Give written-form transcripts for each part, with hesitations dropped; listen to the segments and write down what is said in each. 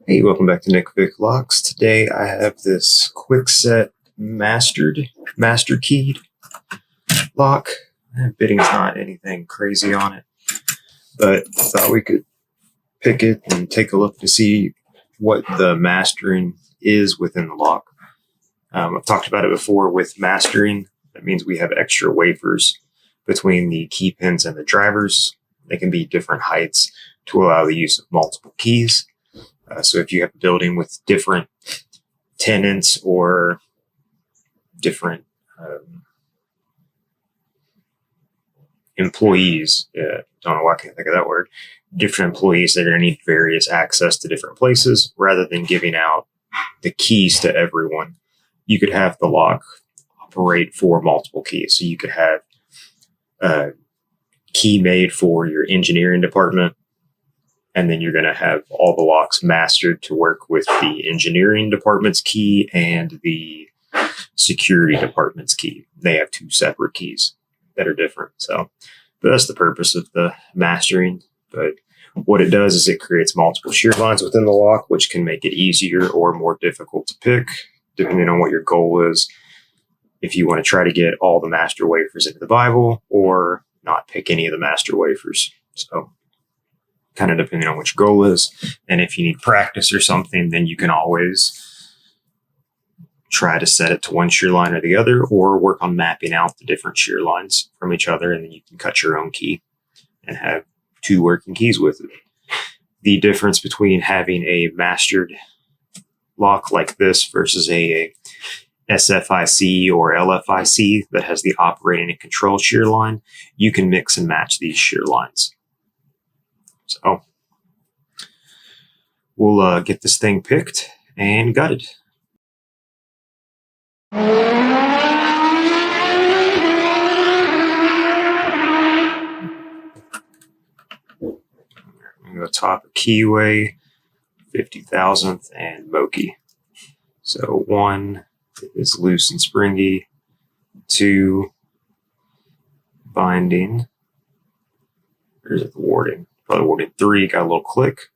Hey, welcome back to Nick Vic Locks. Today I have this Kwikset MasterKeyed lock. Bitting's not anything crazy on it, but I thought we could pick it and take a look to see what the mastering is within the lock. I've talked about it before with mastering. That means we have extra wafers between the key pins and the drivers. They can be different heights to allow the use of multiple keys. So if you have a building with different tenants or different employees, don't know why I can't think of that word, different employees, they're going to need various access to different places rather than giving out the keys to everyone. You could have the lock operate for multiple keys. So you could have a key made for your engineering department, and then you're going to have all the locks mastered to work with the engineering department's key and the security department's key. They have two separate keys that are different. So that's the purpose of the mastering. But what it does is it creates multiple shear lines within the lock, which can make it easier or more difficult to pick, depending on what your goal is. If you want to try to get all the master wafers into the Bible or not pick any of the master wafers. So kind of depending on which goal is. And if you need practice or something, then you can always try to set it to one shear line or the other, or work on mapping out the different shear lines from each other, and then you can cut your own key and have two working keys with it. The difference between having a mastered lock like this versus a SFIC or LFIC that has the operating and control shear line, you can mix and match these shear lines. So we'll get this thing picked and gutted. I'm going to go top of keyway, 50,000th, and Moki. So 1 is loose and springy, 2 binding, there's the warding. Probably warded 3, got a little click.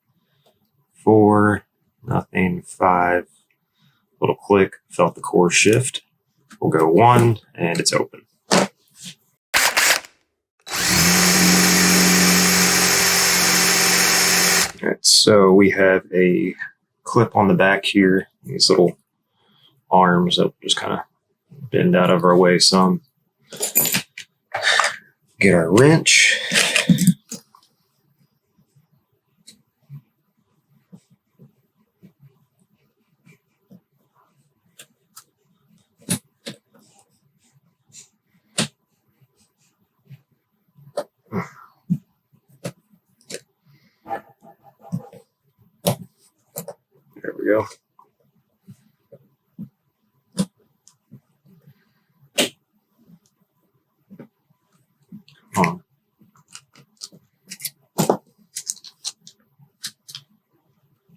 4, nothing. 5, little click, felt the core shift. We'll go 1, and it's open. All right, so we have a clip on the back here, these little arms that just kind of bend out of our way some. Get our wrench. There we go. Come on.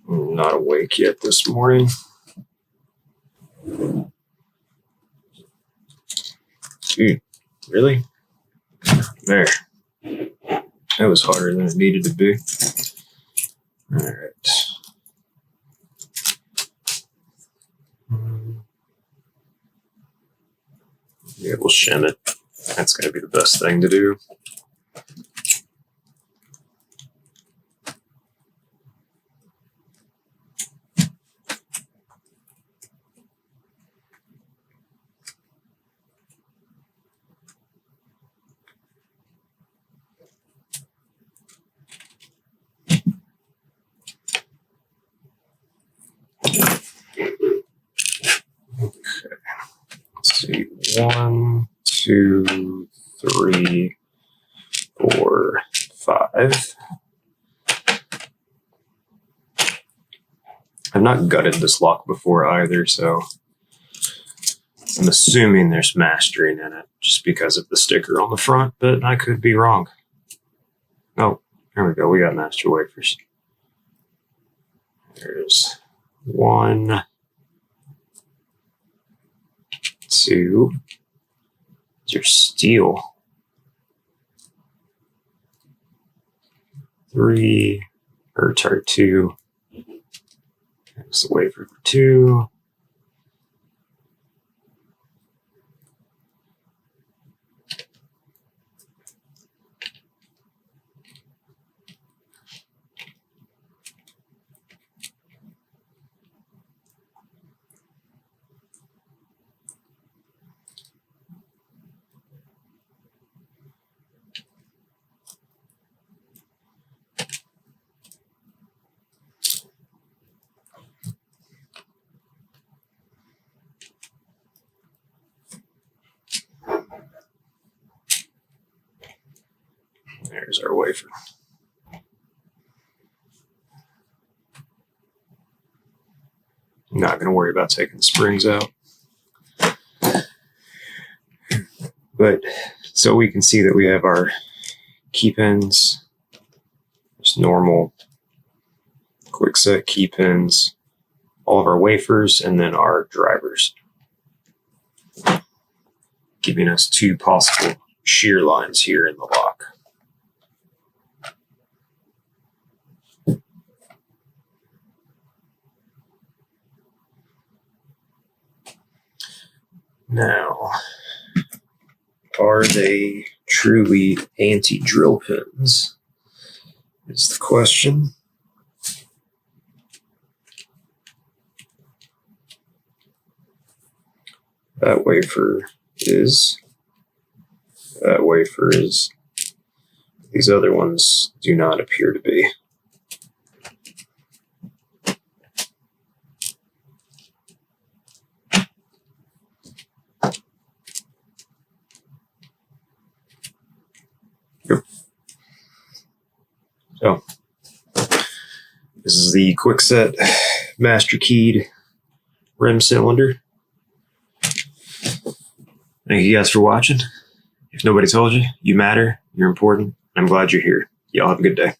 I'm not awake yet this morning. Dude, really? There. That was harder than it needed to be. All right. Yeah, we'll shim it. That's going to be the best thing to do. Let's see, 1, 2, 3, 4, 5. I've not gutted this lock before either, so I'm assuming there's mastering in it just because of the sticker on the front, but I could be wrong. Oh, there we go. We got master wafers. There's 1, 2. These are steel. 3, or sorry, 2, There's the wafer for 2. There's our wafer. I'm not going to worry about taking the springs out. But so we can see that we have our key pins, just normal Kwikset key pins, all of our wafers, and then our drivers, giving us 2 possible shear lines here in the lock. Now, are they truly anti-drill pins? Is the question. That wafer is. That wafer is. These other ones do not appear to be. So, this is the Kwikset MasterKeyed rim cylinder. Thank you guys for watching. If nobody told you, you matter, you're important, and I'm glad you're here. Y'all have a good day.